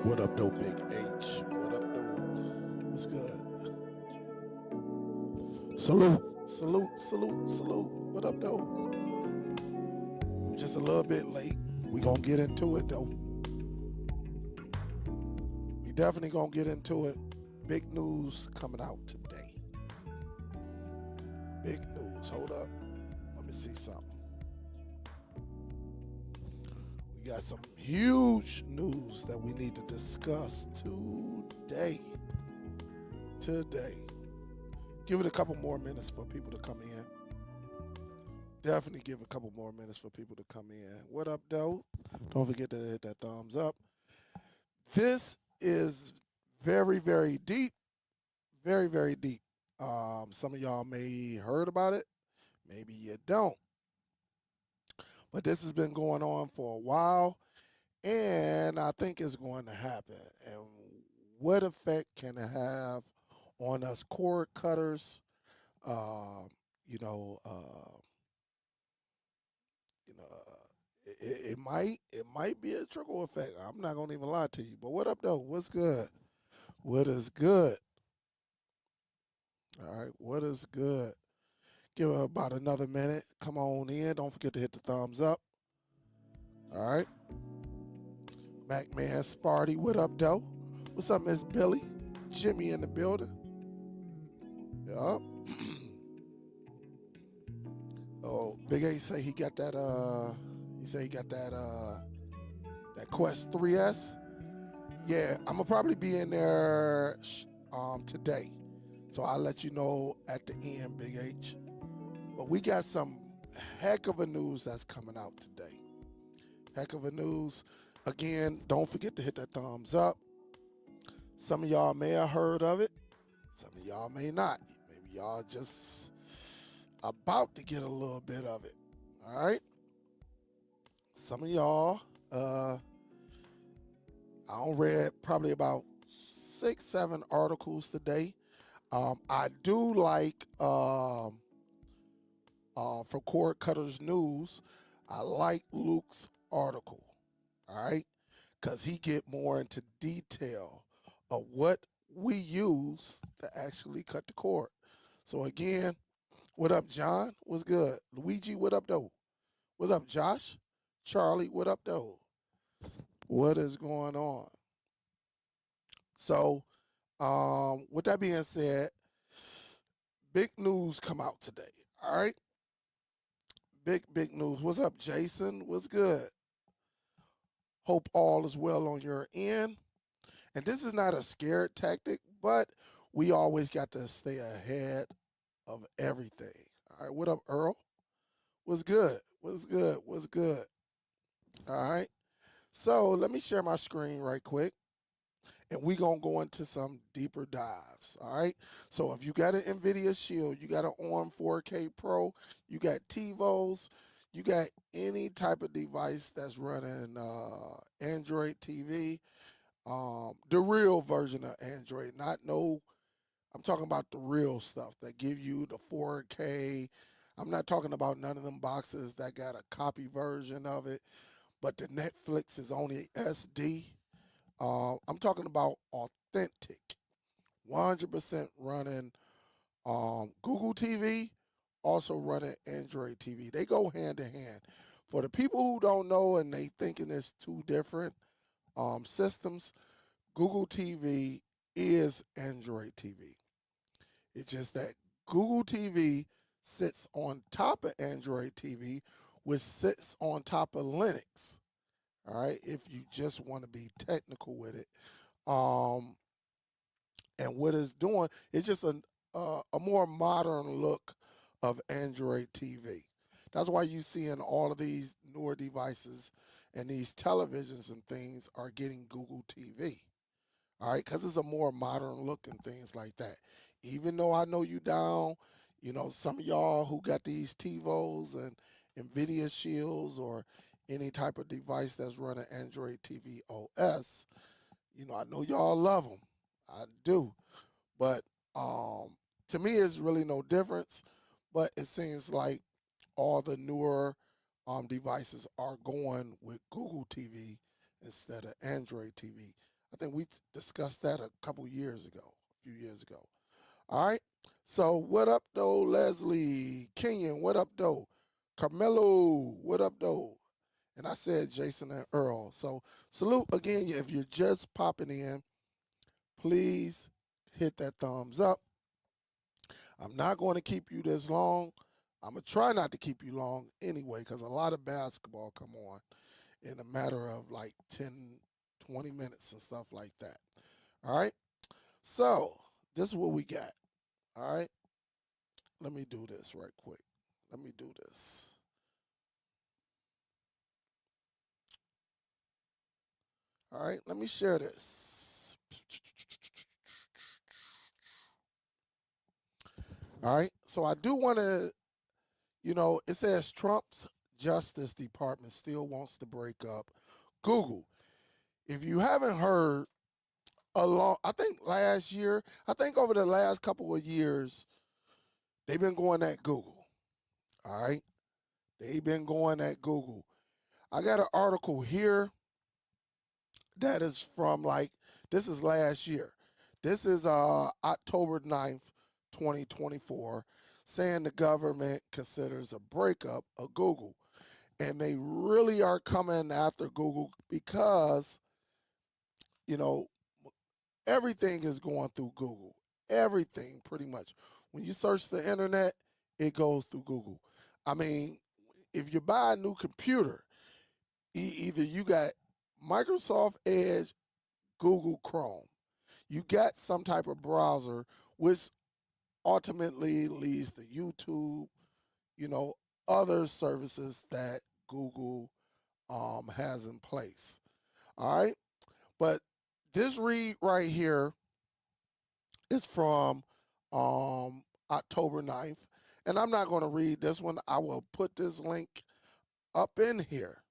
What up, though, Big H? What up, though? What's good? Salute, salute, salute, salute. What up, though? I'm just a little bit late. We gonna get into it, though. We definitely gonna get into it. Big news coming out today. Big news. Hold up. Let me see something. We got some huge news that we need to discuss today. Give it a couple more minutes for people to come in. Definitely give a couple more minutes for people to come in. What up, though? Don't forget to hit that thumbs up. This is very, very deep. Very, very deep. Some of y'all may heard about it. Maybe you don't. But this has been going on for a while, and I think it's going to happen. And what effect can it have on us cord cutters? You know, it might be a trickle effect. I'm not gonna even lie to you. But what up, though? What's good? What is good? All right, what is good? Give it about another minute. Come on in. Don't forget to hit the thumbs up. All right. MacMan Sparty, what up, though? What's up, Miss Billy? Jimmy in the building. Yup. Oh, Big A say he got that that Quest 3S. Yeah, I'm gonna probably be in there today. So I'll let you know at the end, Big H. But we got some heck of a news that's coming out today. Heck of a news. Again, don't forget to hit that thumbs up. Some of y'all may have heard of it. Some of y'all may not. Maybe y'all just about to get a little bit of it. All right? Some of y'all, I read probably about 6-7 articles today. I do like for Cord Cutters News, I like Luke's article. All right, because he get more into detail of what we use to actually cut the cord. So again, what up, John? What's good? Luigi, what up, though? What's up, Josh? Charlie, what up, though? What is going on? So, with that being said, big news come out today. All right, big news. What's up, Jason? What's good? Hope all is well on your end. And this is not a scared tactic, but we always got to stay ahead of everything. All right, what up, Earl? What's good? What's good? What's good? All right. So let me share my screen right quick. And we're going to go into some deeper dives. All right. So if you got an Nvidia Shield, you got an ARM 4K Pro, you got Tivos, you got any type of device that's running Android TV, the real version of Android, I'm talking about the real stuff that give you the 4K. I'm not talking about none of them boxes that got a copy version of it, but the Netflix is only SD. I'm talking about authentic, 100% running Google TV, also running Android TV. They go hand in hand. For the people who don't know and they thinking it's two different systems, Google TV is Android TV. It's just that Google TV sits on top of Android TV, which sits on top of Linux. All right, if you just want to be technical with it, and what it's doing, it's just a more modern look of Android TV. That's why you see in all of these newer devices and these televisions and things are getting Google TV. All right, because it's a more modern look and things like that. Even though I know you down, some of y'all who got these Tivos and Nvidia Shields or any type of device that's running Android TV OS, I know y'all love them. I do. But to me, it's really no difference. But it seems like all the newer devices are going with Google TV instead of Android TV. I think we discussed that a couple years ago, a few years ago. All right. So what up though, Leslie? Kenyon, what up though? Carmelo, what up though? And I said Jason and Earl. So salute again. If you're just popping in, please hit that thumbs up. I'm not going to keep you this long. I'm going to try not to keep you long anyway, because a lot of basketball come on in a matter of like 10, 20 minutes and stuff like that. All right. So this is what we got. All right. Let me do this right quick. Let me do this. All right. Let me share this. All right. So I do want to, it says Trump's Justice Department still wants to break up Google. If you haven't heard, I think last year, I think over the last couple of years, they've been going at Google. All right. They've been going at Google. I got an article here that is from this is last year. This is October 9th, 2024, saying the government considers a breakup of Google. And they really are coming after Google because, you know, everything is going through Google. Everything, pretty much. When you search the internet, it goes through Google. I mean, if you buy a new computer, either you got Microsoft Edge, Google Chrome. You got some type of browser, which ultimately leads to YouTube, you know, other services that Google has in place. All right. But this read right here is from October 9th. And I'm not going to read this one. I will put this link up in here.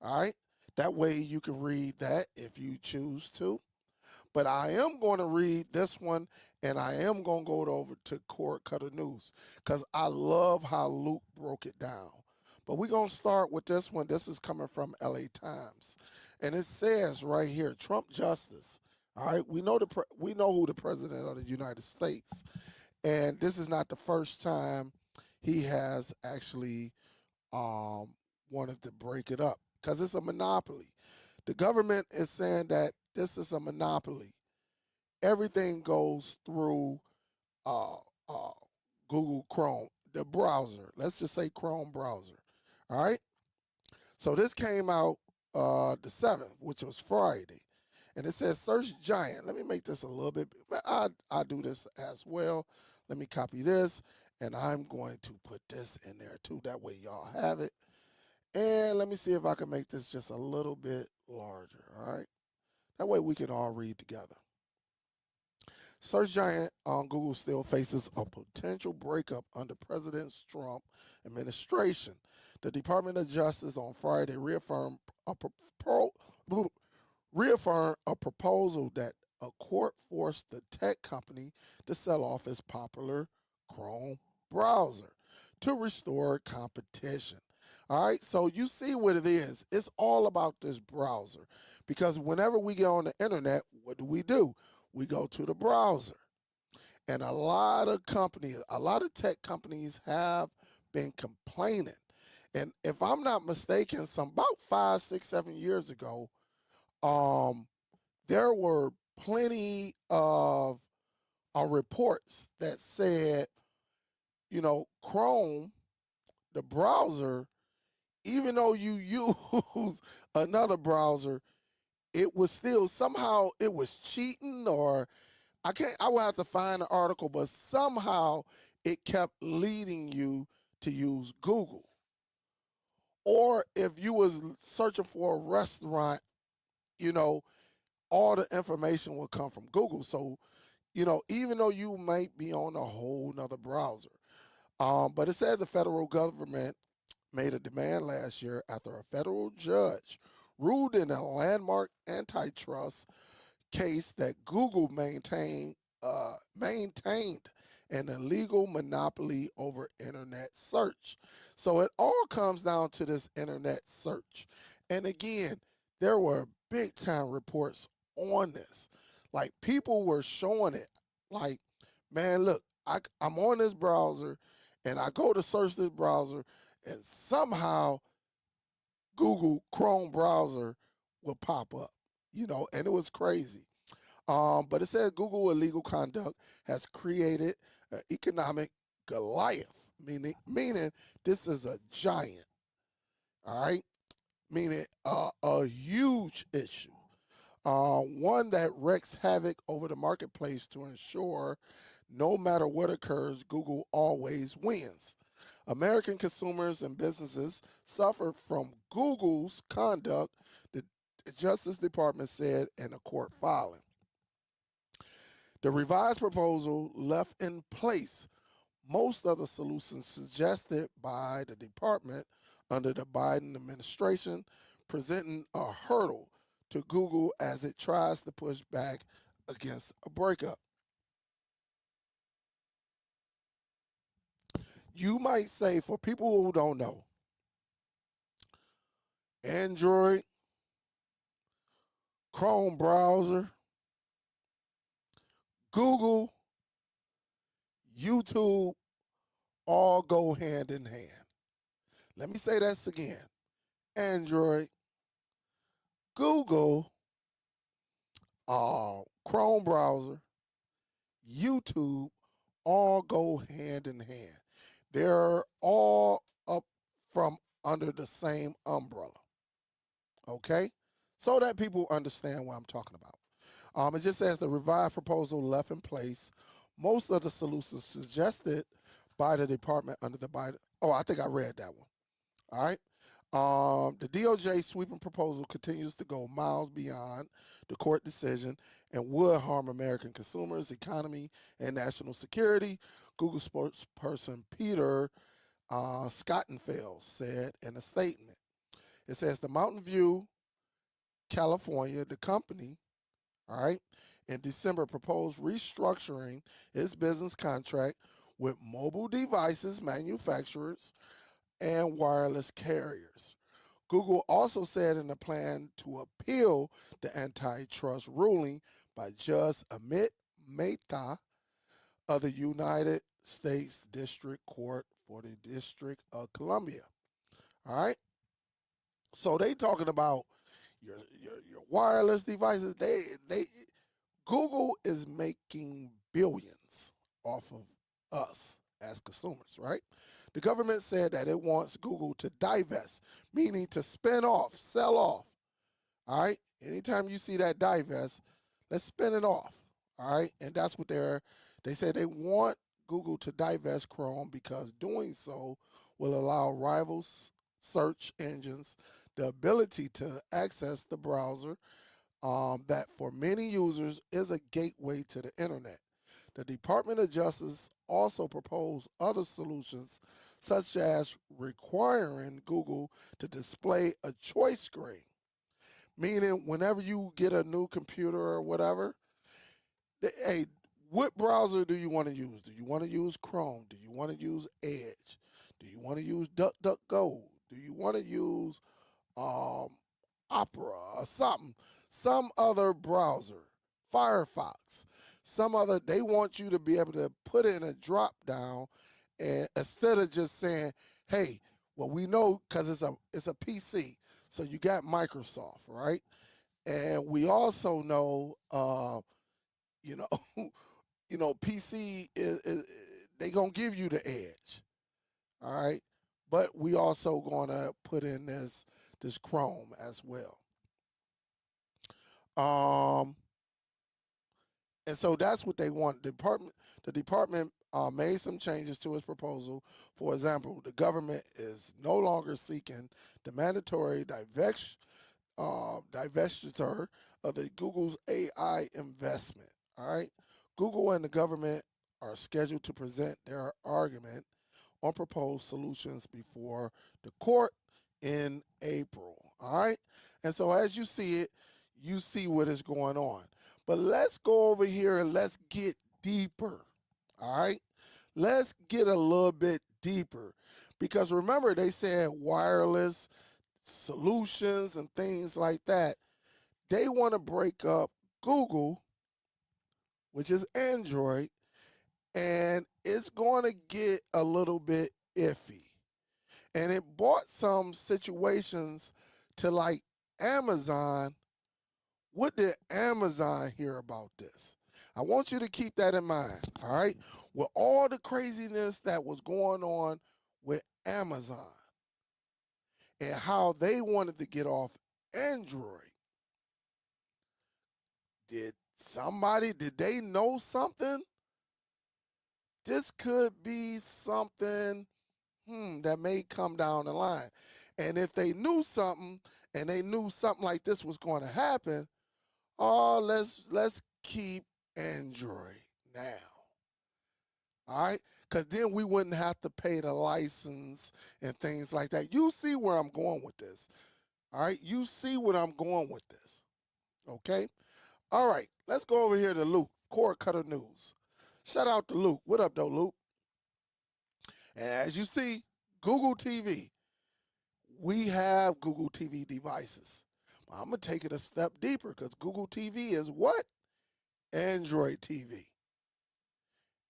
All right. That way you can read that if you choose to. But I am going to read this one, and I am going to go over to Cord Cutter News because I love how Luke broke it down. But we're going to start with this one. This is coming from LA Times. And it says right here, Trump justice. All right, we know who the president of the United States. And this is not the first time he has actually wanted to break it up because it's a monopoly. The government is saying that this is a monopoly. Everything goes through uh, uh, Google Chrome, the browser. Let's just say Chrome browser. All right. So this came out the 7th, which was Friday. And it says search giant. Let me make this a little bit. I do this as well. Let me copy this. And I'm going to put this in there too. That way y'all have it. And let me see if I can make this just a little bit larger. All right. That way we can all read together. Search giant on Google still faces a potential breakup under President Trump administration. The Department of Justice on Friday reaffirmed a proposal that a court forced the tech company to sell off its popular Chrome browser to restore competition. All right, so you see what it is. It's all about this browser because whenever we get on the internet, what do? We go to the browser. And a lot of companies, a lot of tech companies have been complaining. And if I'm not mistaken, some about 5, 6, 7 years ago, um, there were plenty of reports that said, Chrome, the browser, even though you use another browser, it was still somehow it was cheating or I will have to find the article, but somehow it kept leading you to use Google. Or if you was searching for a restaurant, you know, all the information will come from Google. So, even though you might be on a whole nother browser. But it says the federal government made a demand last year after a federal judge ruled in a landmark antitrust case that Google maintained an illegal monopoly over internet search. So it all comes down to this internet search. And again, there were big time reports on this. Like people were showing it. Like, man, look, I'm on this browser and I go to search this browser and somehow Google Chrome browser will pop up, and it was crazy. But it said Google illegal conduct has created an economic Goliath, meaning this is a giant, all right, meaning a huge issue. One that wreaks havoc over the marketplace to ensure no matter what occurs, Google always wins. American consumers and businesses suffer from Google's conduct, the Justice Department said in a court filing. The revised proposal left in place most of the solutions suggested by the department under the Biden administration, presenting a hurdle to Google as it tries to push back against a breakup. You might say, for people who don't know, Android, Chrome browser, Google, YouTube all go hand in hand. Let me say that again. Android, Google, Chrome browser, YouTube all go hand in hand. They're all up from under the same umbrella. Okay? So that people understand what I'm talking about. It just says the revised proposal left in place most of the solutions suggested by the department under the Biden. Oh, I think I read that one. All right. The DOJ sweeping proposal continues to go miles beyond the court decision and would harm American consumers, economy, and national security. Google spokesperson Peter Scottenfeld said in a statement. It says the Mountain View, California, the company, all right, in December proposed restructuring its business contract with mobile devices manufacturers and wireless carriers. Google also said in the plan to appeal the antitrust ruling by Judge Amit Mehta of the United States District Court for the District of Columbia. All right. So they talking about your wireless devices. They Google is making billions off of us as consumers, right? The government said that it wants Google to divest, meaning to spin off, sell off. All right. Anytime you see that divest, let's spin it off. All right. And that's what they said they want Google to divest Chrome because doing so will allow rivals search engines the ability to access the browser that for many users is a gateway to the internet. The Department of Justice also proposed other solutions, such as requiring Google to display a choice screen, meaning whenever you get a new computer or whatever, hey, what browser do you want to use? Do you want to use Chrome? Do you want to use Edge? Do you want to use DuckDuckGo? Do you want to use um, Opera or something, some other browser, Firefox, some other? They want you to be able to put in a drop down, and instead of just saying, "Hey, well, we know because it's a PC, so you got Microsoft, right?" And we also know, you know, PC is they gonna give you the edge, all right. But we also gonna put in this Chrome as well. Um, and so that's what they want. The department made some changes to its proposal. For example, the government is no longer seeking the mandatory divestiture of the Google's AI investment. All right, Google and the government are scheduled to present their argument on proposed solutions before the court in April. All right, and so as you see it, you see what is going on. But let's go over here and let's get deeper. All right, let's get a little bit deeper because remember they said wireless solutions and things like that. They want to break up Google, which is Android, and it's going to get a little bit iffy. And it brought some situations to like Amazon. What did Amazon hear about this? I want you to keep that in mind, all right? With all the craziness that was going on with Amazon and how they wanted to get off Android, did they know something? This could be something that may come down the line. And if they knew something and they knew something like this was going to happen, oh, let's keep Android now. All right? Because then we wouldn't have to pay the license and things like that. You see where I'm going with this. All right? You see what I'm going with this. Okay? All right. Let's go over here to Luke, Cord Cutter News. Shout out to Luke. What up, though, Luke? And as you see, Google TV. We have Google TV devices. I'm going to take it a step deeper because Google TV is what? Android TV.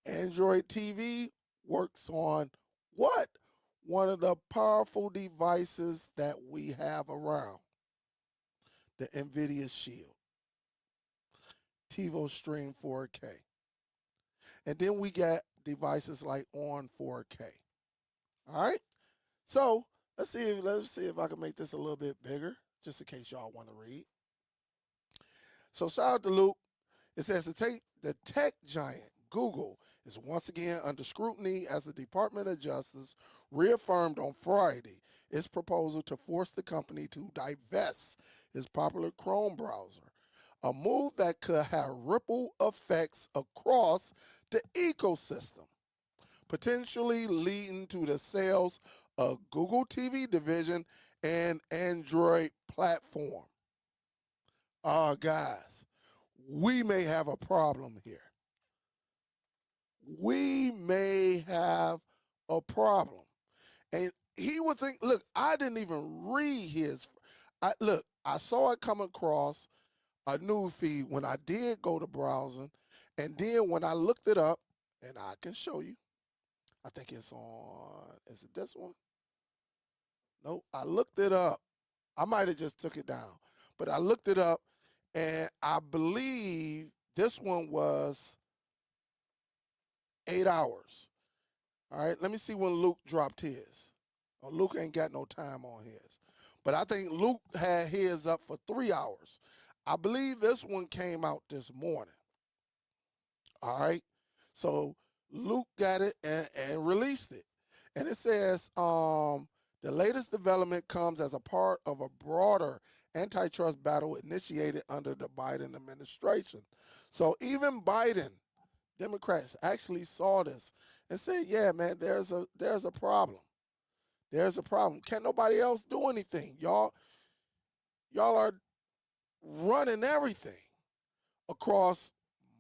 Android TV works on what? One of the powerful devices that we have around, the Nvidia Shield, Tivo Stream 4K. And then we got devices like On 4K. All right? So let's see if I can make this a little bit bigger, just in case y'all want to read. So shout out to Luke. It says the tech giant Google is once again under scrutiny as the Department of Justice reaffirmed on Friday its proposal to force the company to divest its popular Chrome browser, a move that could have ripple effects across the ecosystem, potentially leading to the sales of Google TV division and Android platform. Guys, we may have a problem here. We may have a problem. And he would think, look, I didn't even read his. I saw it come across a news feed when I did go to browsing. And then when I looked it up, and I can show you, I think it's on, is it this one? Nope, I looked it up. I might have just took it down. But I looked it up, and I believe this one was 8 hours. All right, let me see when Luke dropped his. Oh, Luke ain't got no time on his. But I think Luke had his up for 3 hours. I believe this one came out this morning. All right. So Luke got it and released it. And it says the latest development comes as a part of a broader antitrust battle initiated under the Biden administration. So even Biden, Democrats actually saw this and said, yeah, man, there's a problem. There's a problem. Can't nobody else do anything. Y'all are running everything across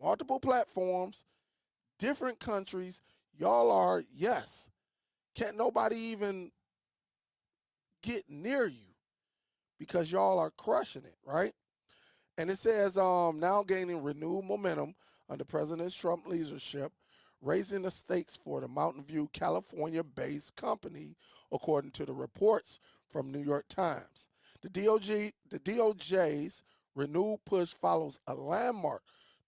multiple platforms, different countries. Y'all are, yes. Can't nobody even get near you because y'all are crushing it, right? And it says now gaining renewed momentum under President Trump leadership, raising the stakes for the Mountain View, California-based company, according to the reports from New York Times. The DOJ's renewed push follows a landmark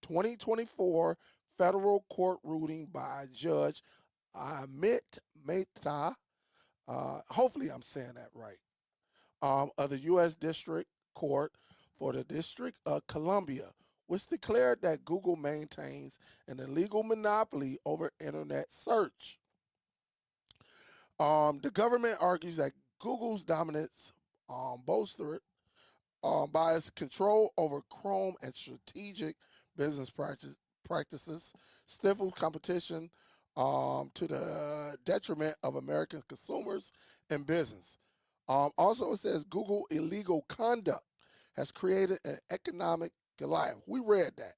2024 federal court ruling by Judge Amit Mehta. Hopefully, I'm saying that right. Of the U.S. District Court for the District of Columbia, which declared that Google maintains an illegal monopoly over internet search. The government argues that Google's dominance bolstered by its control over Chrome and strategic business practices, stifled competition to the detriment of American consumers and business. Also, it says Google illegal conduct has created an economic Goliath. We read that.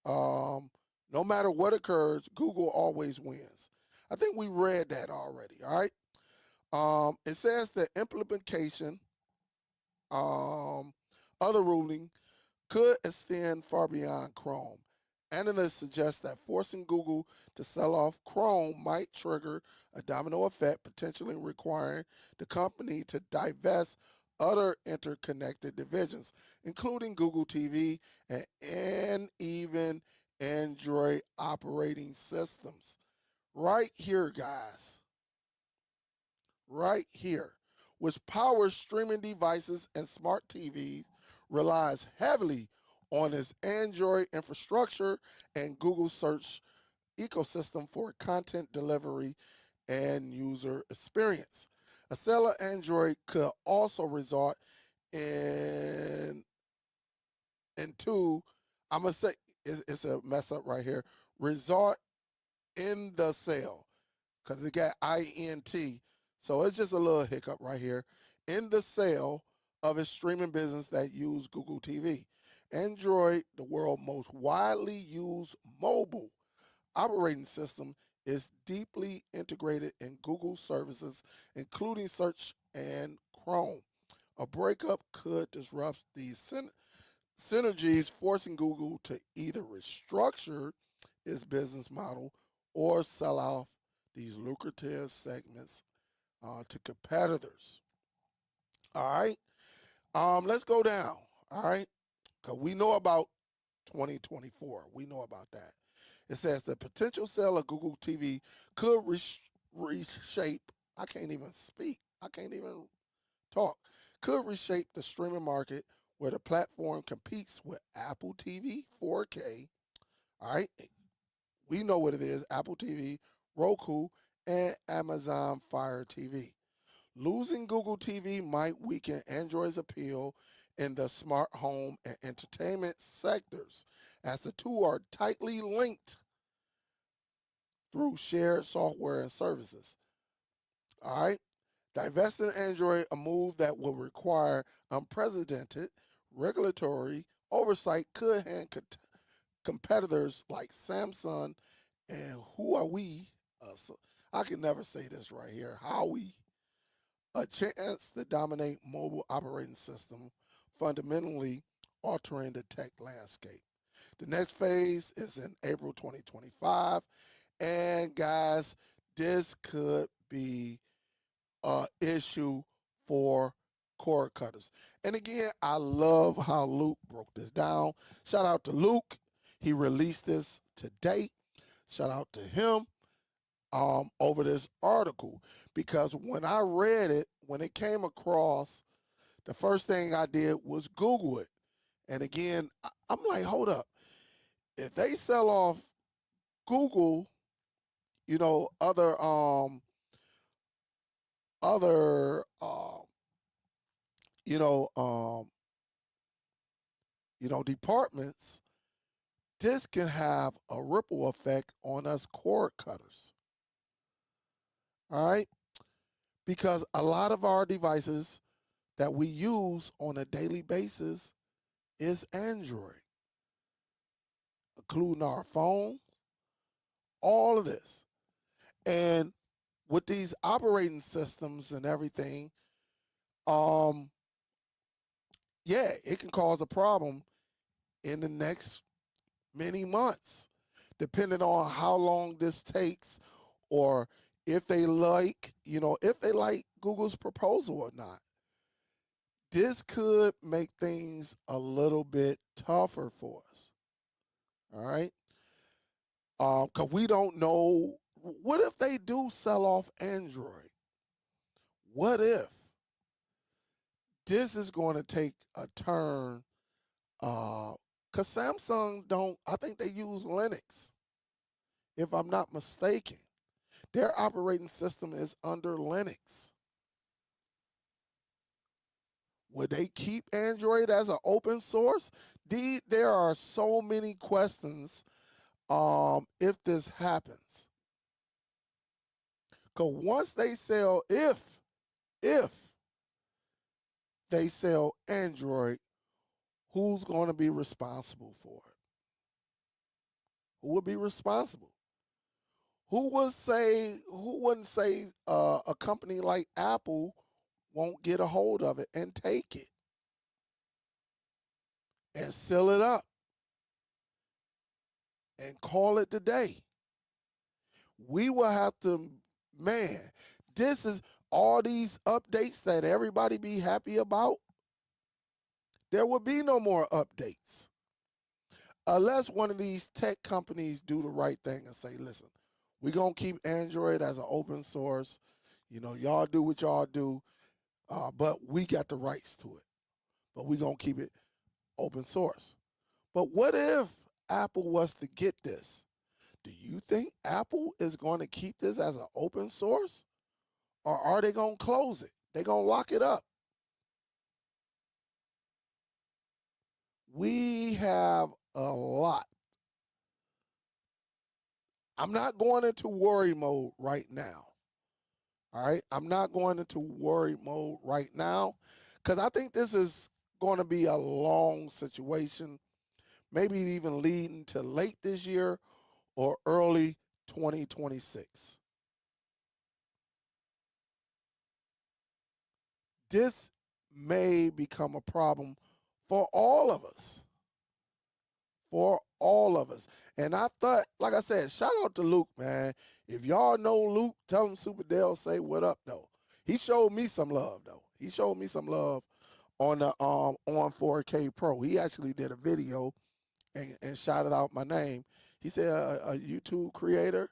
No matter what occurs, Google always wins. I think we read that already. All right. It says the implementation Other ruling could extend far beyond Chrome. Analysts suggest that forcing Google to sell off Chrome might trigger a domino effect, potentially requiring the company to divest other interconnected divisions, including Google TV and even Android operating systems. Right here, guys. Right here, which powers streaming devices and smart TVs, relies heavily on its Android infrastructure and Google search ecosystem for content delivery and user experience. A sale of Android could also result in into I'm gonna say it's a mess up right here. Result in the sale because it got INT. So it's just a little hiccup right here. In the sale of its streaming business that use Google TV. Android, the world's most widely used mobile operating system, is deeply integrated in Google services, including search and Chrome. A breakup could disrupt these synergies, forcing Google to either restructure its business model or sell off these lucrative segments to competitors. All right. Let's go down. All right. Because we know about 2024. We know about that. It says the potential sale of Google TV could reshape. I can't even speak. I can't even talk. Could reshape the streaming market where the platform competes with Apple TV 4K. All right. We know what it is: Apple TV, Roku, and Amazon Fire TV. Losing Google TV might weaken Android's appeal in the smart home and entertainment sectors, as the two are tightly linked through shared software and services. All right. Divesting Android, a move that will require unprecedented regulatory oversight, could hand competitors like Samsung and Huawei, I can never say this right here, Huawei, a chance to dominate mobile operating system, fundamentally altering the tech landscape. The next phase is in April 2025. And guys, this could be an issue for cord cutters. And again, I love how Luke broke this down. Shout out to Luke. He released this today. Shout out to him over this article, because when I read it, when it came across, the first thing I did was Google it. And again, I'm like, hold up. If they sell off Google, you know, other you know, departments, this can have a ripple effect on us cord cutters. All right? Because a lot of our devices that we use on a daily basis is Android, including our phone, all of this. And with these operating systems and everything, um, yeah, it can cause a problem in the next many months, depending on how long this takes, or if they like, if they like Google's proposal or not. This could make things a little bit tougher for us. All right. Because we don't know. What if they do sell off Android? What if this is going to take a turn? Because Samsung don't, I think they use Linux, if I'm not mistaken. Their operating system is under Linux. Would they keep Android as an open source? There are so many questions if this happens. Because once they sell, if they sell Android, who's going to be responsible for it? Who would be responsible? Who wouldn't say a company like Apple won't get a hold of it and take it? and seal it up and call it the day. We will have to, man, this is all these updates that everybody be happy about. There will be no more updates unless one of these tech companies do the right thing and say, listen, we're going to keep Android as an open source. You know, y'all do what y'all do, but we got the rights to it. But we're going to keep it open source. But what if Apple was to get this? Do you think Apple is going to keep this as an open source? Or are they going to close it? They're going to lock it up. We have a lot. I'm not going into worry mode right now. All right. I'm not going into worry mode right now because I think this is going to be a long situation, maybe even leading to late this year or early 2026. This may become a problem for all of us. For all of us. And I thought, like I said, shout out to Luke, man. If y'all know Luke, tell him Superdell say what up though. He showed me some love though. He showed me some love on the on 4K Pro. He actually did a video and shouted out my name. He said a YouTube creator,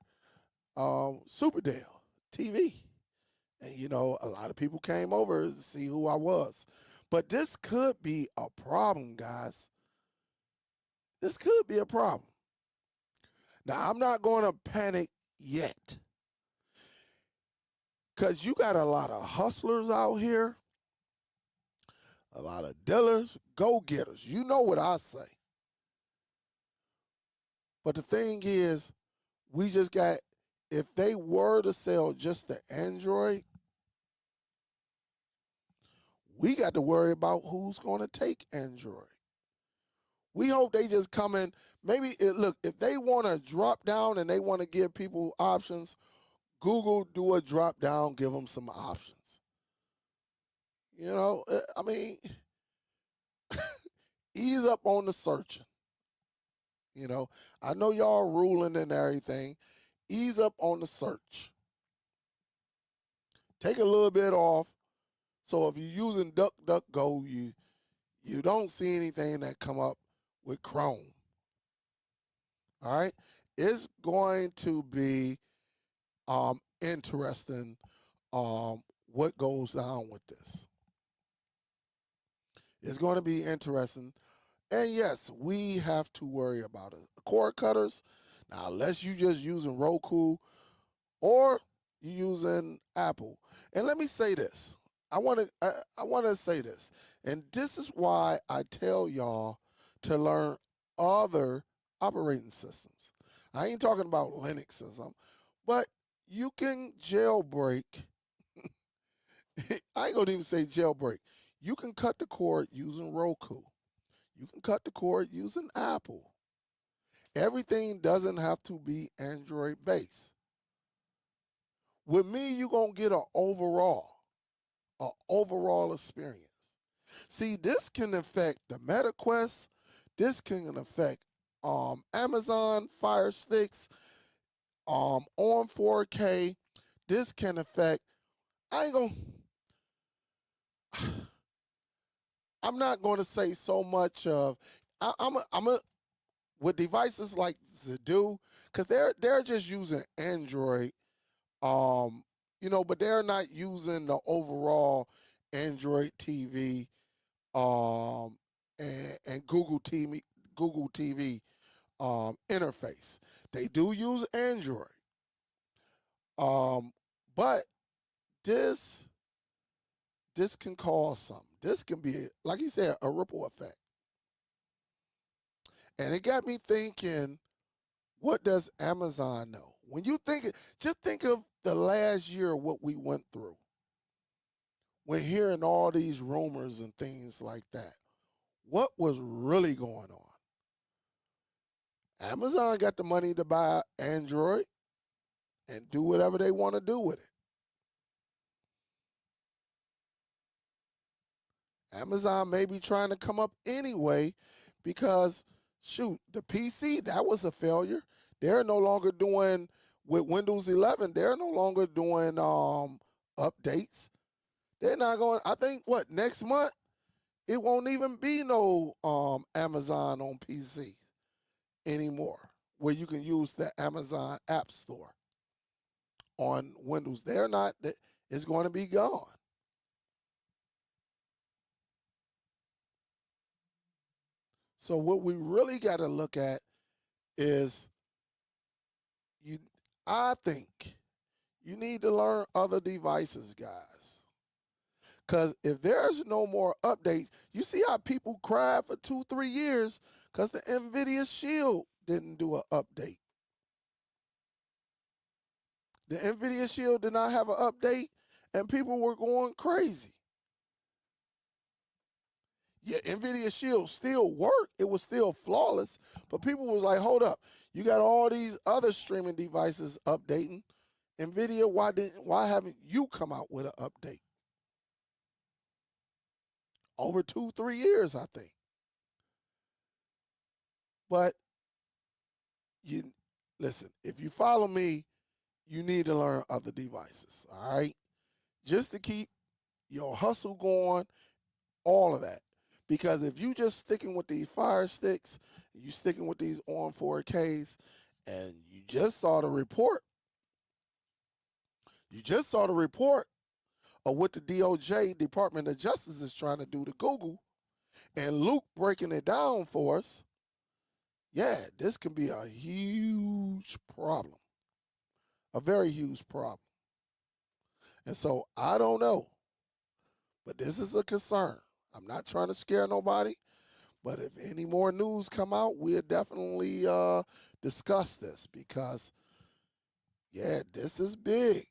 Superdell TV. And you know, a lot of people came over to see who I was. But this could be a problem, guys. This could be a problem. Now, I'm not going to panic yet because you got a lot of hustlers out here, a lot of dealers, go-getters. You know what I say. But the thing is, we just got, if they were to sell just the Android, we got to worry about who's going to take Android. We hope they just come in. Maybe, look, if they want to drop down and they want to give people options, Google do a drop down, give them some options. You know, I mean, ease up on the searching. You know, I know y'all ruling and everything. Ease up on the search. Take a little bit off. So if you're using DuckDuckGo, you don't see anything that come up with Chrome. All right, it's going to be interesting what goes down with this. It's going to be interesting. And yes, we have to worry about it. Cord cutters, now unless you just using Roku or you using Apple. And let me say this. I want to say this. And this is why I tell y'all to learn other operating systems. I ain't talking about Linux or something, but you can jailbreak. I ain't gonna even say jailbreak. You can cut the cord using Roku. You can cut the cord using Apple. Everything doesn't have to be Android based. With me, you're going to get an overall experience. See, this can affect the MetaQuest. This can affect Amazon Fire Sticks on 4K. This can affect, I ain't going to, I'm not going to say so much of, I'm a with devices like Zedu, because they're just using Android, you know, but they're not using the overall Android TV and Google TV interface. They do use Android, but this can cause something. This can be, like you said, a ripple effect, and it got me thinking. What does Amazon know? When you think, just think of the last year, what we went through. We're hearing all these rumors and things like that. What was really going on? Amazon got the money to buy Android and do whatever they want to do with it. Amazon may be trying to come up anyway because shoot, the PC, that was a failure. They're no longer doing with Windows 11. They're no longer doing updates. They're not going. I think what next month it won't even be no Amazon on PC anymore, where you can use the Amazon App Store on Windows. They're not. It's going to be gone. So what we really got to look at is you. I think you need to learn other devices, guys. Because if there's no more updates, you see how people cried for 2, 3 years because the Nvidia Shield didn't do an update. The Nvidia Shield did not have an update, and people were going crazy. Yeah, Nvidia Shield still worked. It was still flawless, but people was like, hold up. You got all these other streaming devices updating. Nvidia, why haven't you come out with an update? Over 2, 3 years, I think. But you listen, if you follow me, you need to learn other devices. All right. Just to keep your hustle going, all of that. Because if you just sticking with these Fire Sticks, you sticking with these on 4Ks, and you just saw the report of what the DOJ, Department of Justice, is trying to do to Google, and Luke breaking it down for us, yeah, this can be a huge problem, a very huge problem. And so I don't know, but this is a concern. I'm not trying to scare nobody, but if any more news come out, we'll definitely discuss this because, yeah, this is big.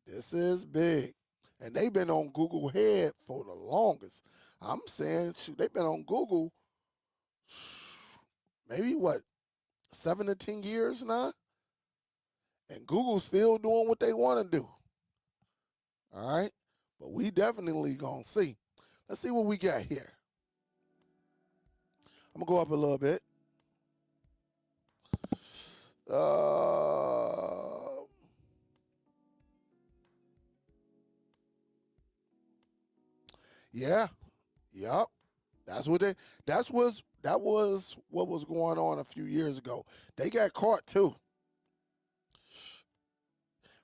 This is big. And they've been on Google Head for the longest. I'm saying, shoot, they've been on Google maybe what, 7 to 10 years now? And Google's still doing what they want to do. All right? But we definitely going to see. Let's see what we got here. I'm going to go up a little bit. Yeah. Yep. That was what was going on a few years ago. They got caught too.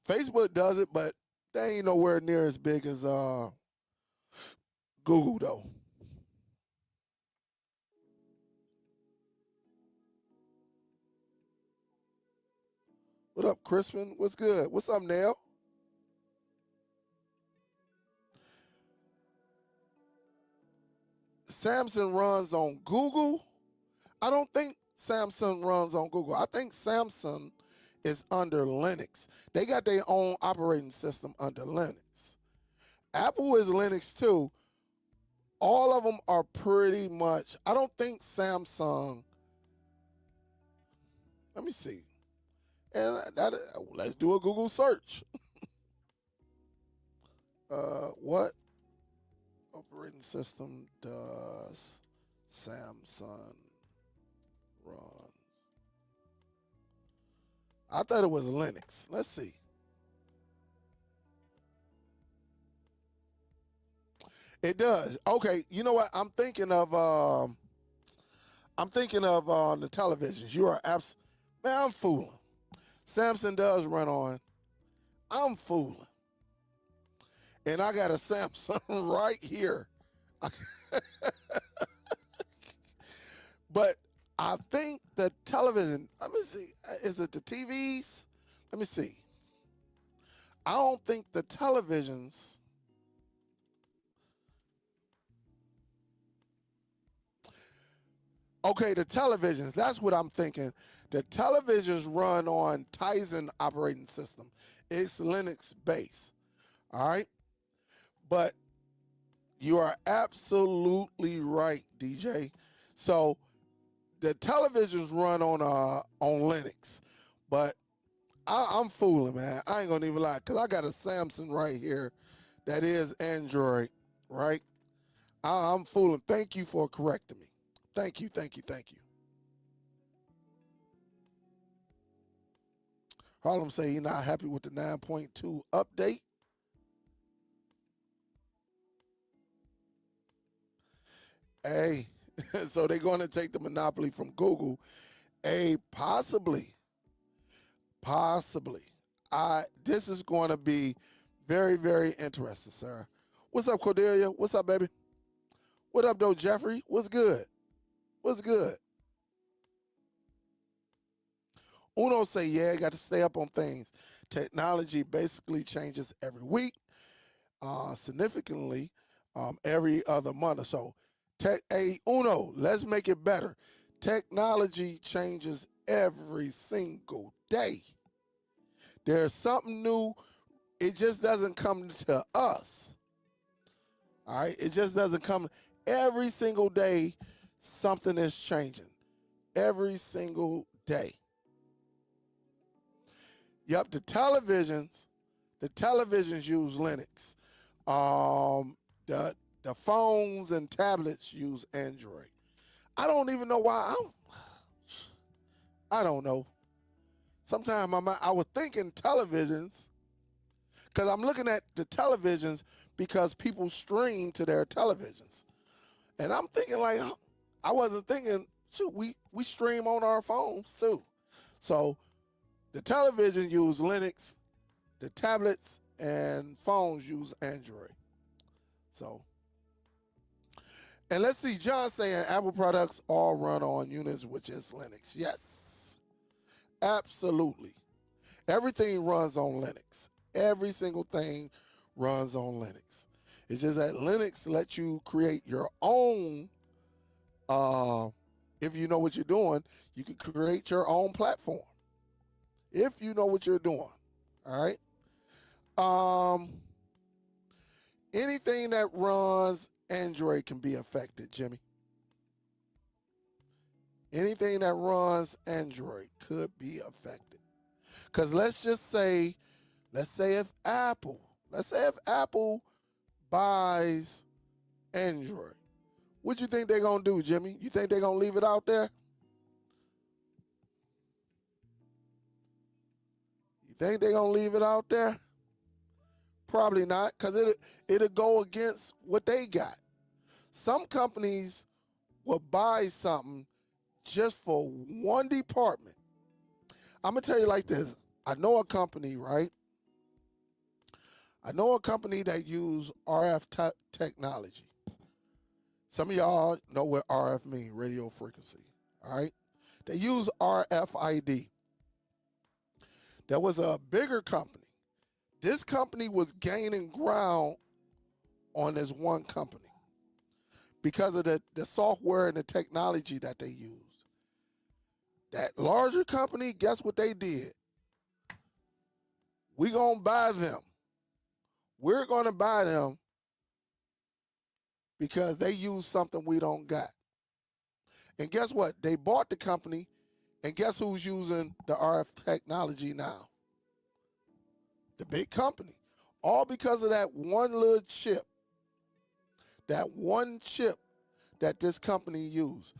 Facebook does it, but they ain't nowhere near as big as Google though. What up, Crispin? What's good? What's up, Nell? Samsung runs on Google. I don't think Samsung runs on Google. I think Samsung is under Linux. They got their own operating system under Linux. Apple is Linux too. All of them are pretty much. I don't think Samsung. Let me see. And let's do a Google search. What operating system does Samsung run? I thought it was Linux. Let's see. It does. Okay, you know what? I'm thinking of the televisions. You are man, I'm fooling. Samsung does run on. I'm fooling. And I got a Samsung right here. But I think the television, let me see. Is it the TVs? Let me see. I don't think the televisions. Okay, the televisions. That's what I'm thinking. The televisions run on Tizen operating system. It's Linux based. All right. But you are absolutely right, DJ. So the televisions run on Linux, but I'm fooling, man. I ain't gonna even lie, cause I got a Samsung right here that is Android, right? I'm fooling. Thank you for correcting me. Thank you, thank you, thank you. Harlem say he's not happy with the 9.2 update. Hey, so they're going to take the monopoly from Google. Hey, possibly. Possibly. This is going to be very, very interesting, sir. What's up, Cordelia? What's up, baby? What up, though, Jeffrey? What's good? What's good? Uno say, yeah, got to stay up on things. Technology basically changes every week, significantly every other month or so. Hey, Uno, let's make it better. Technology changes every single day. There's something new. It just doesn't come to us. All right? It just doesn't come. Every single day, something is changing. Every single day. Yep, the televisions use Linux. The phones and tablets use Android. I don't even know why. I don't know. Sometimes I was thinking televisions because I'm looking at the televisions because people stream to their televisions, and I'm thinking like I wasn't thinking. Shoot, we stream on our phones too. So the television use Linux, the tablets and phones use Android. So, and let's see, John saying Apple products all run on Unix, which is Linux. Yes, absolutely. Everything runs on Linux. Every single thing runs on Linux. It's just that Linux lets you create your own. If you know what you're doing, you can create your own platform. If you know what you're doing, all right. Anything that runs Android can be affected, Jimmy. Anything that runs Android could be affected. Because let's say if Apple buys Android, what you think they're gonna do, Jimmy? You think they're gonna leave it out there? You think they're gonna leave it out there? Probably not, because it'll go against what they got. Some companies will buy something just for one department. I'm gonna tell you like this. I know a company, right? I know a company that use RF technology. Some of y'all know what RF means, radio frequency. All right? They use RFID. There was a bigger company. This company was gaining ground on this one company because of the software and the technology that they used. That larger company, guess what they did? We're going to buy them. We're going to buy them because they use something we don't got. And guess what? They bought the company, and guess who's using the RF technology now? The big company. All because of that one little chip. That one chip that this company used.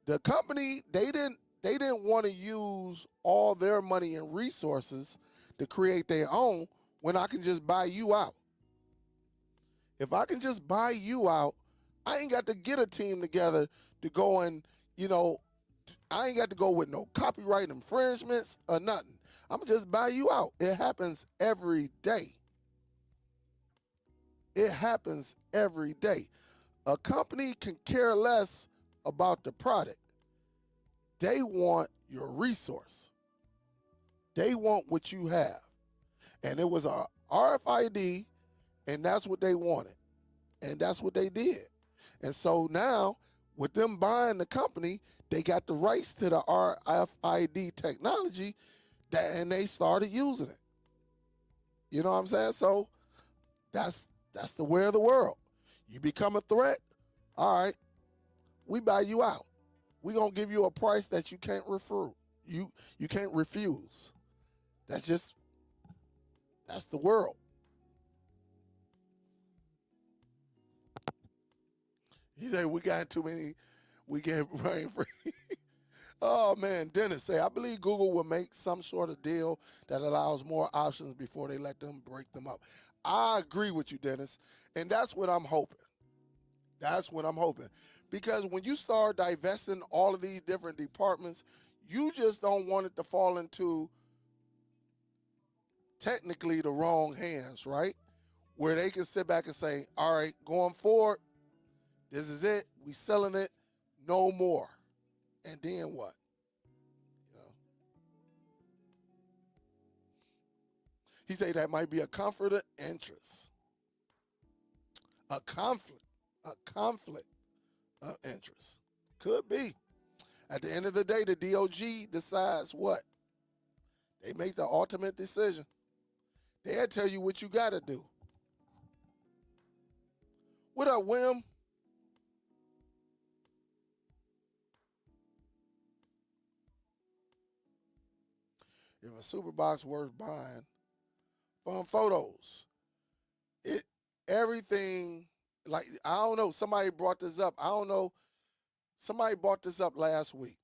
The company, they didn't want to use all their money and resources to create their own when I can just buy you out. If I can just buy you out, I ain't got to get a team together to go and, I ain't got to go with no copyright infringements or nothing. I'm going to just buy you out. It happens every day. It happens every day. A company can care less about the product. They want your resource. They want what you have. And it was a RFID, and that's what they wanted. And that's what they did. And so now, with them buying the company, they got the rights to the RFID technology, and they started using it. You know what I'm saying? So that's the way of the world. You become a threat, all right, we buy you out. We're going to give you a price that you can't you can't refuse. That's the world. You say we got too many We get rain free. Oh man, Dennis say, I believe Google will make some sort of deal that allows more options before they let them break them up. I agree with you, Dennis. And that's what I'm hoping. That's what I'm hoping. Because when you start divesting all of these different departments, you just don't want it to fall into technically the wrong hands, right? Where they can sit back and say, all right, going forward, this is it. We selling it. No more. And then what? You know? He say that might be a conflict of interest. A conflict. A conflict of interest. Could be. At the end of the day, the DOJ decides what? They make the ultimate decision. They'll tell you what you got to do. What up, Wim? If a super box worth buying, fun photos. It everything like I don't know. Somebody brought this up. I don't know. Somebody brought this up last week.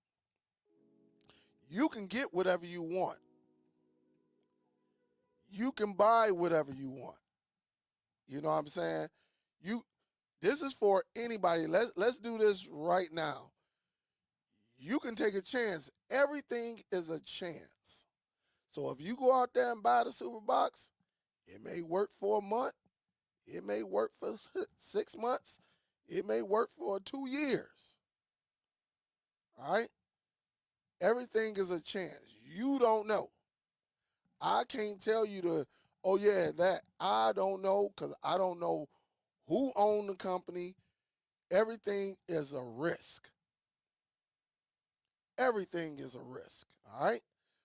You can get whatever you want. You can buy whatever you want. You know what I'm saying? You this is for anybody. Let's do this right now. You can take a chance. Everything is a chance. So if you go out there and buy the super box, it may work for a month. It may work for 6 months. It may work for 2 years. All right? Everything is a chance. You don't know. I can't tell you oh yeah, that. I don't know because I don't know who owned the company. Everything is a risk. Everything is a risk. All right?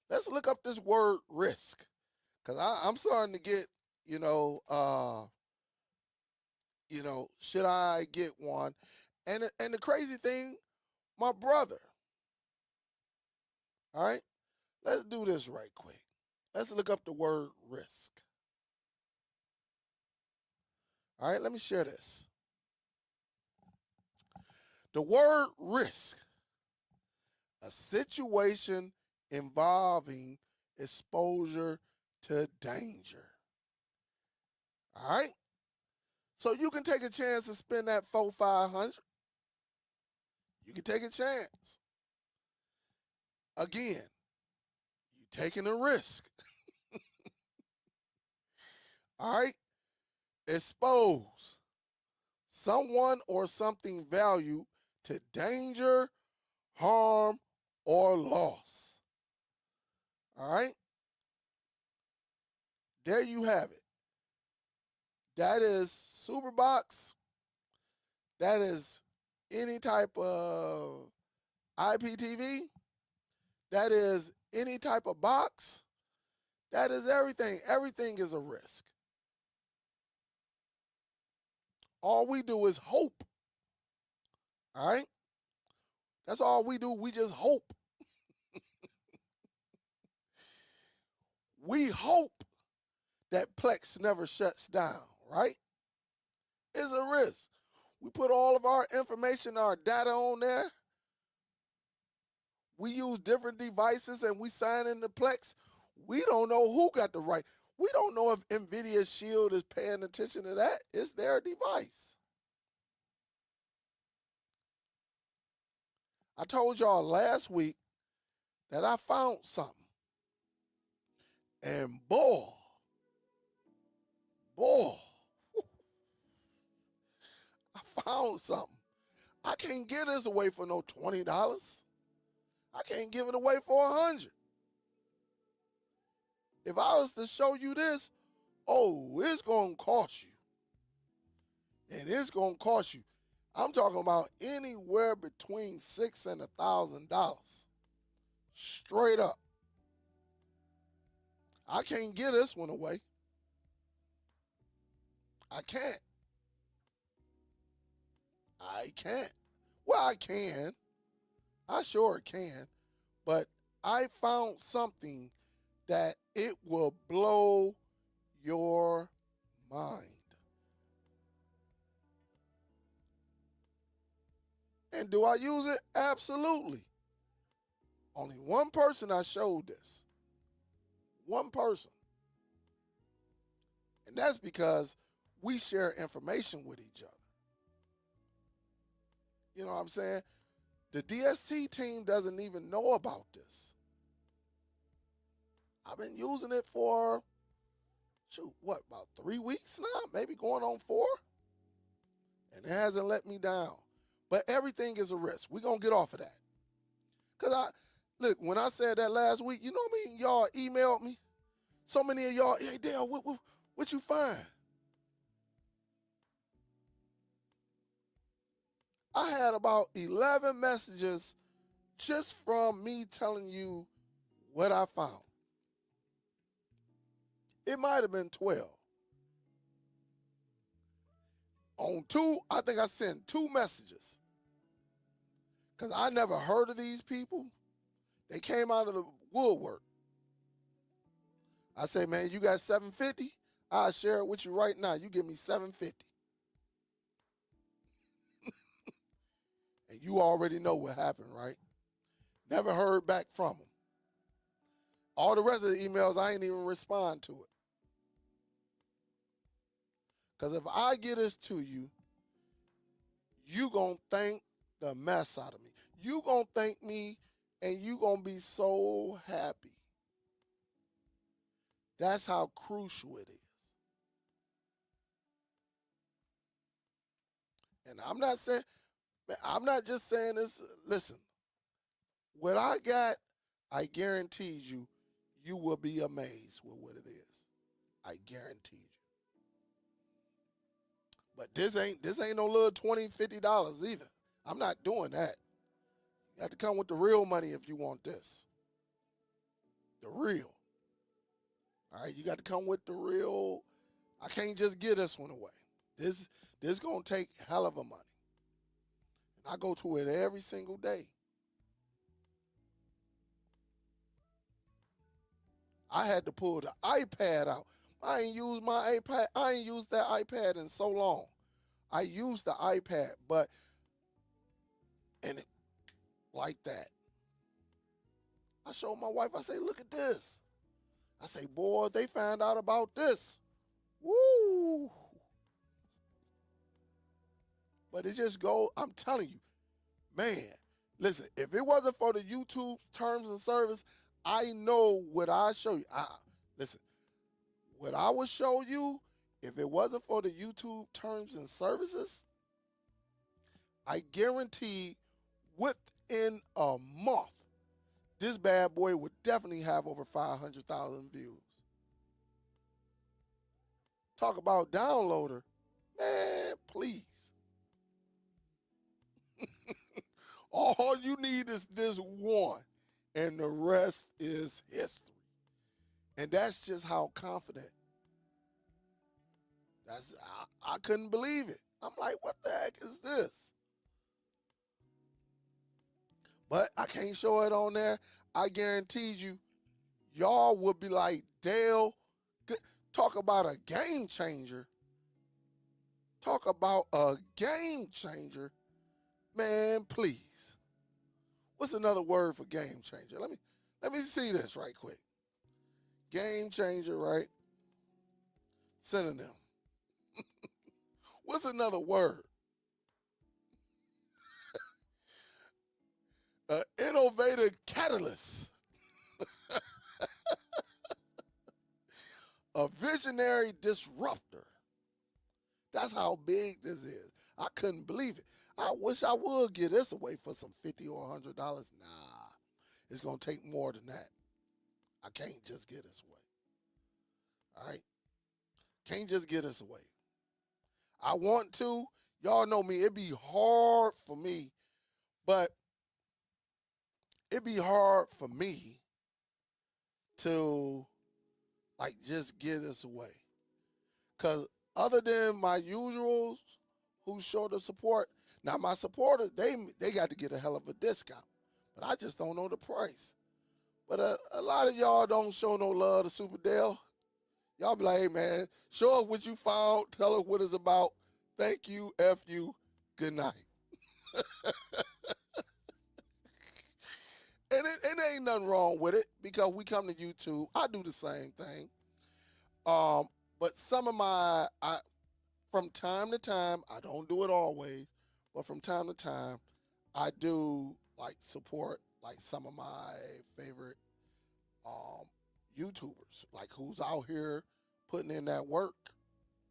Let's look up this word risk. Because I'm starting to get, should I get one? And the crazy thing, my brother, all right? Let's do this right quick. Let's look up the word risk. All right, let me share this. The word risk, a situation involving exposure to danger. All right? So you can take a chance to spend that 400-500. You can take a chance. Again, you taking a risk. All right? Expose someone or something valued to danger, harm, or loss. All right? There you have it. That is Superbox. That is any type of IPTV. That is any type of box. That is everything. Everything is a risk. All we do is hope. All right? That's all we do. We just hope. We hope that Plex never shuts down, right? It's a risk. We put all of our information, our data on there. We use different devices and we sign in the Plex. We don't know who got the right. We don't know if Nvidia Shield is paying attention to that. It's their device. I told y'all last week that I found something. And boy, I found something. I can't give this away for no $20. I can't give it away for $100. If I was to show you this, oh, it's going to cost you. And it's going to cost you. I'm talking about anywhere between $600 and $1,000. Straight up. I can't give this one away. I can't. I can't. Well, I can. I sure can. But I found something that it will blow your mind. And do I use it? Absolutely. Only one person I showed this. One person. And that's because we share information with each other. You know what I'm saying? The DST team doesn't even know about this. I've been using it for, about 3 weeks now? Maybe going on 4? And it hasn't let me down. But everything is a risk. We're going to get off of that. Because look, when I said that last week, you know what I mean? Y'all emailed me. So many of y'all, hey, Dale, what you find? I had about 11 messages just from me telling you what I found. It might have been 12. On 2, I think I sent 2 messages. Because I never heard of these people. They came out of the woodwork. I say, man, you got $750? I'll share it with you right now. You give me $750. And you already know what happened, right? Never heard back from them. All the rest of the emails, I ain't even respond to it. Because if I get this to you, you going to thank the mess out of me. You going to thank me, and you going to be so happy. That's how crucial it is. And I'm not just saying this. Listen, what I got, I guarantee you, you will be amazed with what it is. I guarantee you. But this ain't no little $20, $50 either. I'm not doing that. You have to come with the real money if you want this. The real. All right, you got to come with the real. I can't just give this one away. This gonna take hell of a money. And I go to it every single day. I had to pull the iPad out. I ain't used my iPad. I ain't used that iPad in so long. I used the iPad, and it like that. I showed my wife, I say, look at this. I say, boy, they found out about this. Woo. But it just goes, I'm telling you, man, listen, if it wasn't for the YouTube terms and service, I know what I show you. Listen, what I would show you, if it wasn't for the YouTube terms and services, I guarantee within a month, this bad boy would definitely have over 500,000 views. Talk about downloader. Man, please. All you need is this one, and the rest is history. And that's just how confident. I couldn't believe it. I'm like, what the heck is this? But I can't show it on there. I guarantee you, y'all would be like, Dale, talk about a game changer. Talk about a game changer. Man, please. What's another word for game changer? Let me see this right quick. Game changer, right? Synonym. What's another word? Innovative catalyst. A visionary disruptor. That's how big this is. I couldn't believe it. I wish I would give this away for some $50 or $100. Nah, it's going to take more than that. I can't just give this away. All right? Can't just give this away. I want to. Y'all know me. It'd be hard for me, but it'd be hard for me to, like, just give this away. Because other than my usuals who show the support, now my supporters, they got to get a hell of a discount. But I just don't know the price. But a lot of y'all don't show no love to Superdell. Y'all be like, hey, man, show us what you found. Tell us what it's about. Thank you. F you. Good night. ain't nothing wrong with it because we come to YouTube. I do the same thing. But some of from time to time, I don't do it always, but from time to time, I do like support like some of my favorite um, YouTubers, like who's out here putting in that work,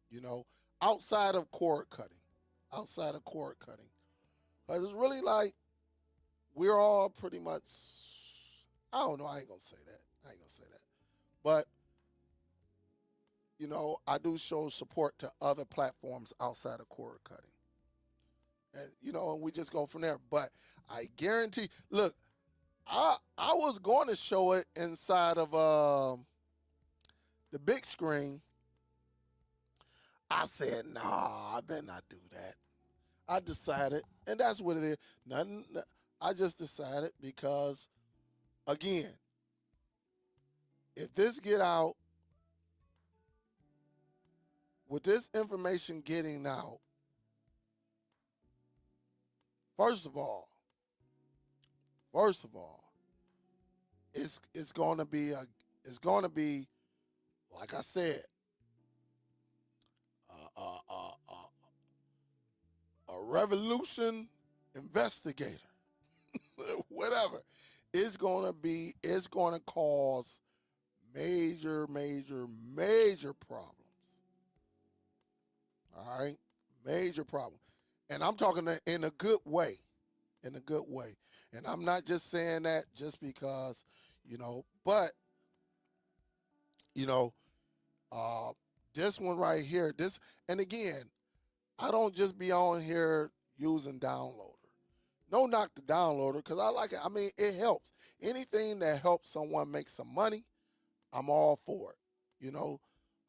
you know, outside of cord cutting, outside of cord cutting. Because it's really like we're all pretty much, I don't know, I ain't gonna say that. I ain't gonna say that. But, I do show support to other platforms outside of cord cutting. And we just go from there. But I guarantee, look, I was going to show it inside of the big screen. I said, nah, I better not do that. I decided, and that's what it is. Nothing. I just decided because, again, if this get out, with this information getting out, first of all, it's going to be like I said, a revolution investigator, whatever. It's going to cause major, major, major problems. All right, major problems, and I'm talking in a good way, in a good way. And I'm not just saying that just because, but you know, uh, this one right here, and again, I don't just be on here using downloader. No knock the downloader because I like it. I mean, it helps. Anything that helps someone make some money, I'm all for it.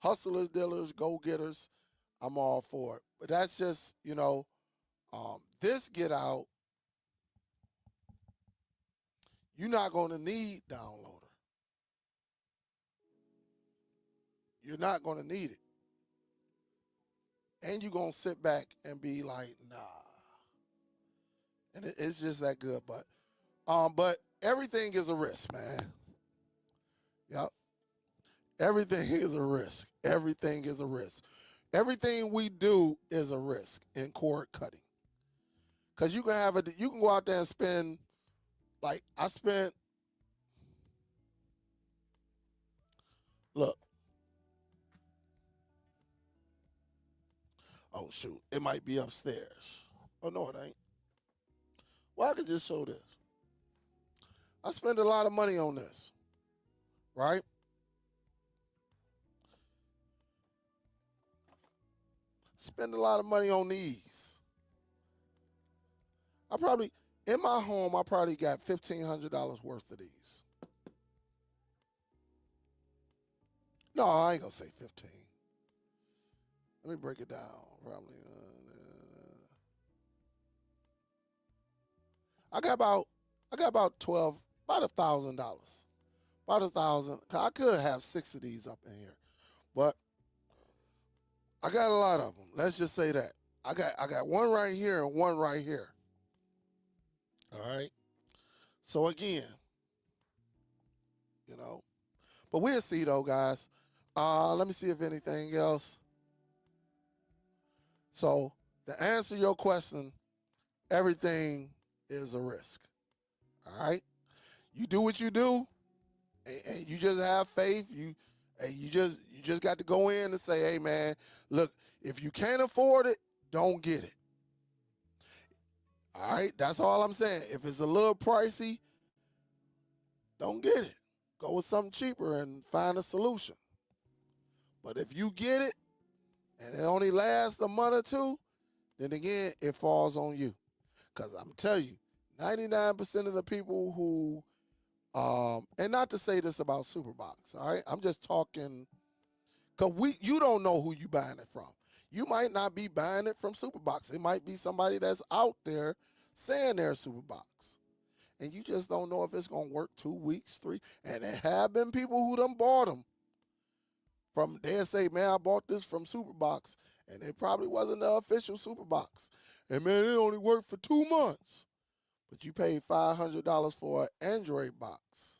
Hustlers, dealers, go getters, I'm all for it. But that's just, this get out, you're not going to need downloader. You're not going to need it. And you're going to sit back and be like, nah. And it's just that good. But everything is a risk, man. Yep. Everything is a risk. Everything is a risk. Everything we do is a risk in cord cutting. Because you can go out there and spend, like I spent, look. Oh, shoot. It might be upstairs. Oh, no, it ain't. Well, I could just show this. I spend a lot of money on this, right? Spend a lot of money on these. In my home, I probably got $1,500 worth of these. No, I ain't gonna say 15. Let me break it down. Probably. I got about 12, about $1,000. About 1,000. I could have 6 of these up in here, but I got a lot of them. Let's just say that. I got one right here and one right here. All right. So again, but we'll see though, guys. Let me see if anything else. So to answer your question, everything is a risk. All right. You do what you do, and you just have faith. You just got to go in and say, hey man, look, if you can't afford it, don't get it. All right, that's all I'm saying. If it's a little pricey, don't get it. Go with something cheaper and find a solution. But if you get it and it only lasts a month or two, then again, it falls on you. Because I'm telling you, 99% of the people who, and not to say this about Superbox, all right? I'm just talking, because you don't know who you buying it from. You might not be buying it from Superbox. It might be somebody that's out there saying they're Superbox. And you just don't know if it's going to work 2 weeks, 3. And there have been people who done bought them. They'll say, man, I bought this from Superbox. And it probably wasn't the official Superbox. And man, it only worked for 2 months. but you paid $500 for an Android box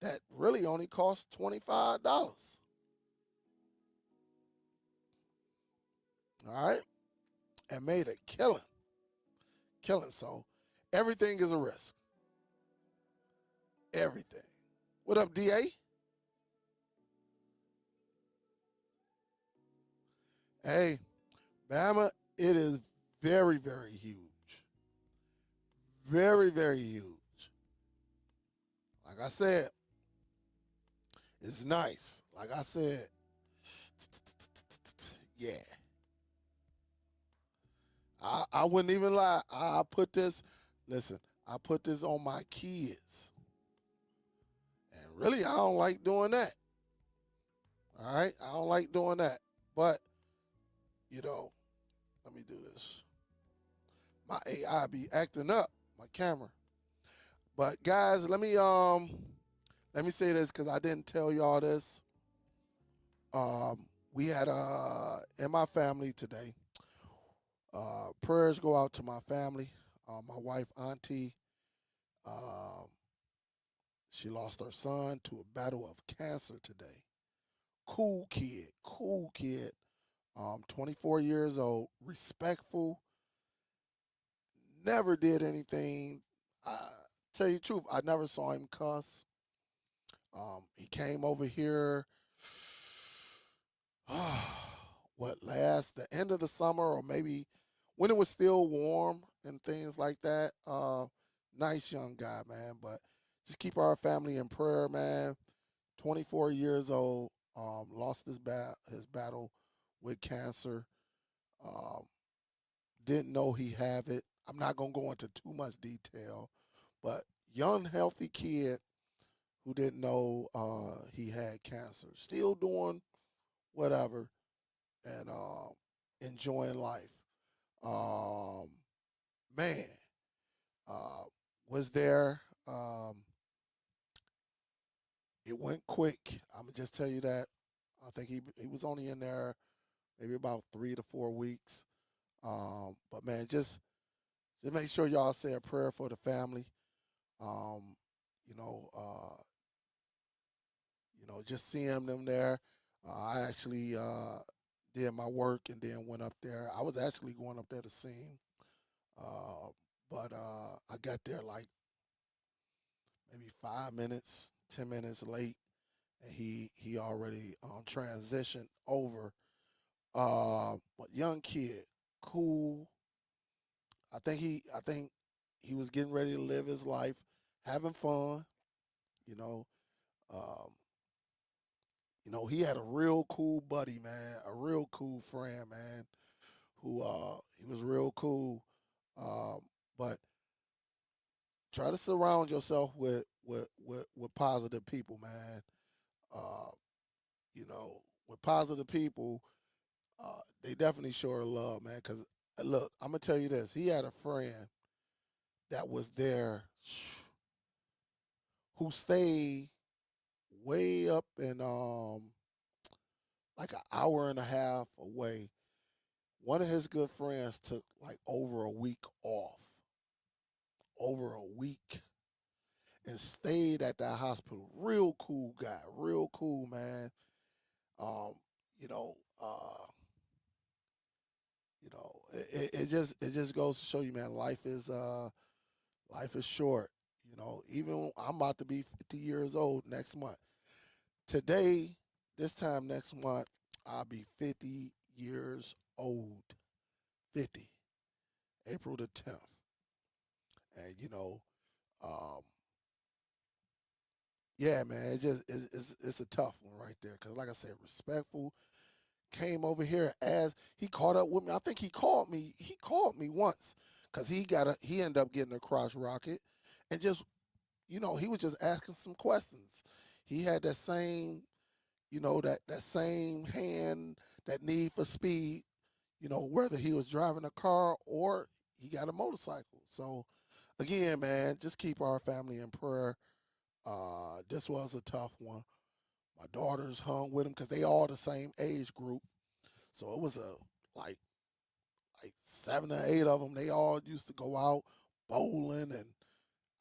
that really only costs $25. All right, and made a killing. So everything is a risk. Everything. What up, DA? Hey, Bama, it is very, very huge. Very, very huge. Like I said, it's nice. Like I said, yeah. I wouldn't even lie. I put this, listen, I put this on my kids. And really, I don't like doing that. All right? I don't like doing that. But, you know, let me do this. My AI be acting up, my camera. But guys, let me say this because I didn't tell y'all this. We had in my family today. Prayers go out to my family. My wife, Auntie, um, she lost her son to a battle of cancer today. Cool kid. 24 years old, respectful, never did anything. Tell you the truth, I never saw him cuss. He came over here, the end of the summer, or maybe when it was still warm and things like that. Nice young guy, man. But just keep our family in prayer, man. 24 years old, lost his battle with cancer. Um, didn't know he have it. I'm not gonna go into too much detail, but young healthy kid who didn't know he had cancer, still doing whatever and enjoying life. Um, man, uh, was there. It went quick. I'm gonna just tell you that. I think he was only in there maybe about 3 to 4 weeks. But man, just make sure y'all say a prayer for the family. Um, you know, uh, just seeing them there. I actually did my work and then went up there. I was actually going up there to see him, uh, but I got there like maybe 5 minutes, 10 minutes late, and he already transitioned over. But young kid, cool. I think he was getting ready to live his life, having fun. You know, um, he had a real cool buddy, man, a real cool friend, man, who he was real cool. Um, but try to surround yourself with positive people, man. Uh, with positive people, they definitely show her love, man. Cause look, I'm gonna tell you this: he had a friend that was there who stayed way up in like an hour and a half away. One of his good friends took like over a week off, over a week, and stayed at that hospital. Real cool guy, real cool man. Um, you know, uh, it just goes to show you, man. Life is short. Even I'm about to be 50 years old next month. Today, this time next month, I'll be 50 years old. 50, April the 10th. And um, yeah, man, it's a tough one right there. Cause like I said, respectful came over here as he caught up with me. I think he called me. He called me once because he ended up getting a cross rocket, and just he was just asking some questions. He had that same that same hand, that need for speed. Whether he was driving a car or he got a motorcycle. So again, man, just keep our family in prayer. This was a tough one. My daughters hung with him because they all the same age group. So it was like 7 or 8 of them. They all used to go out, bowling and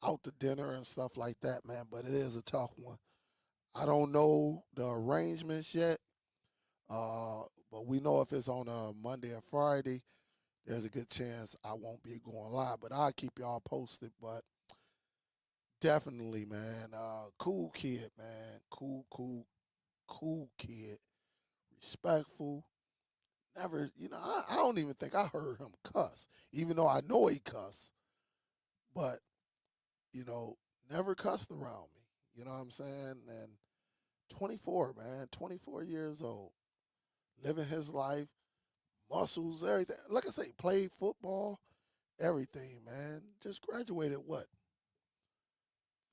out to dinner and stuff like that, man. But it is a tough one. I don't know the arrangements yet, but we know if it's on a Monday or Friday, there's a good chance I won't be going live. But I'll keep y'all posted. But definitely, man, cool kid, man, cool kid, respectful. Never, I don't even think I heard him cuss, even though I know he cuss. But you know, never cussed around me. You know what I'm saying? And 24, man, 24 years old, living his life, muscles, everything. Like I say, played football, everything, man. Just graduated what,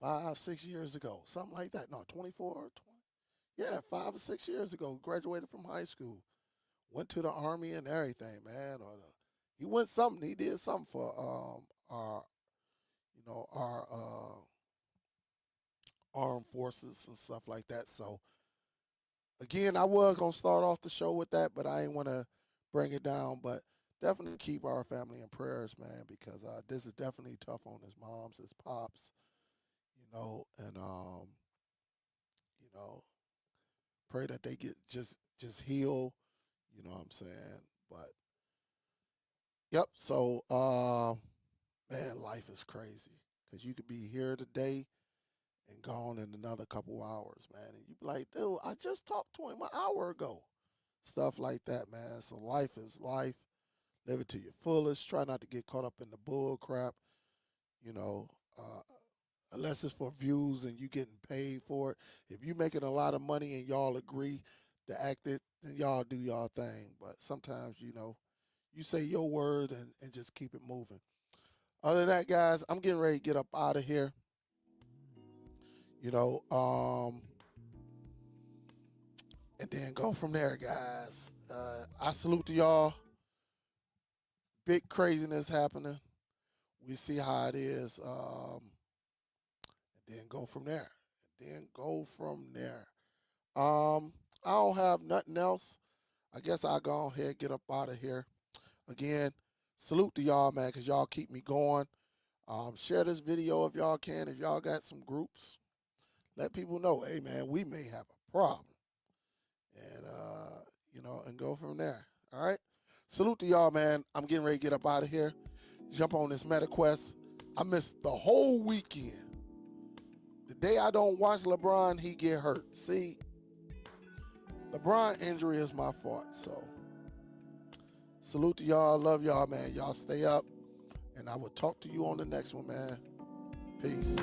5, 6 years ago, something like that. No, 24, 20. Yeah, 5 or 6 years ago, graduated from high school, went to the army and everything, man. He went something. He did something for our, our armed forces and stuff like that. So again, I was gonna start off the show with that, but I ain't want to bring it down. But definitely keep our family in prayers, man, because this is definitely tough on his moms, his pops, and you know, pray that they get just heal. You know what I'm saying? But yep. So man, life is crazy because you could be here today and gone in another couple hours, man. And you be like, dude, I just talked to him an hour ago. Stuff like that, man. So life is life. Live it to your fullest. Try not to get caught up in the bull crap, you know, uh, unless it's for views and you getting paid for it. If you making a lot of money and y'all agree to act it, then y'all do y'all thing. But sometimes, you say your word and just keep it moving. Other than that, guys, I'm getting ready to get up out of here. You know, and then go from there, guys. I salute to y'all. Big craziness happening. We see how it is, and then go from there. And then go from there. I don't have nothing else. I guess I'll go ahead and get up out of here. Again, salute to y'all, man, because y'all keep me going. Share this video if y'all can. If y'all got some groups, let people know, hey, man, we may have a problem. And, and go from there. All right? Salute to y'all, man. I'm getting ready to get up out of here. Jump on this MetaQuest. I missed the whole weekend. The day I don't watch LeBron, he get hurt. See, LeBron injury is my fault. So, salute to y'all. Love y'all, man. Y'all stay up. And I will talk to you on the next one, man. Peace.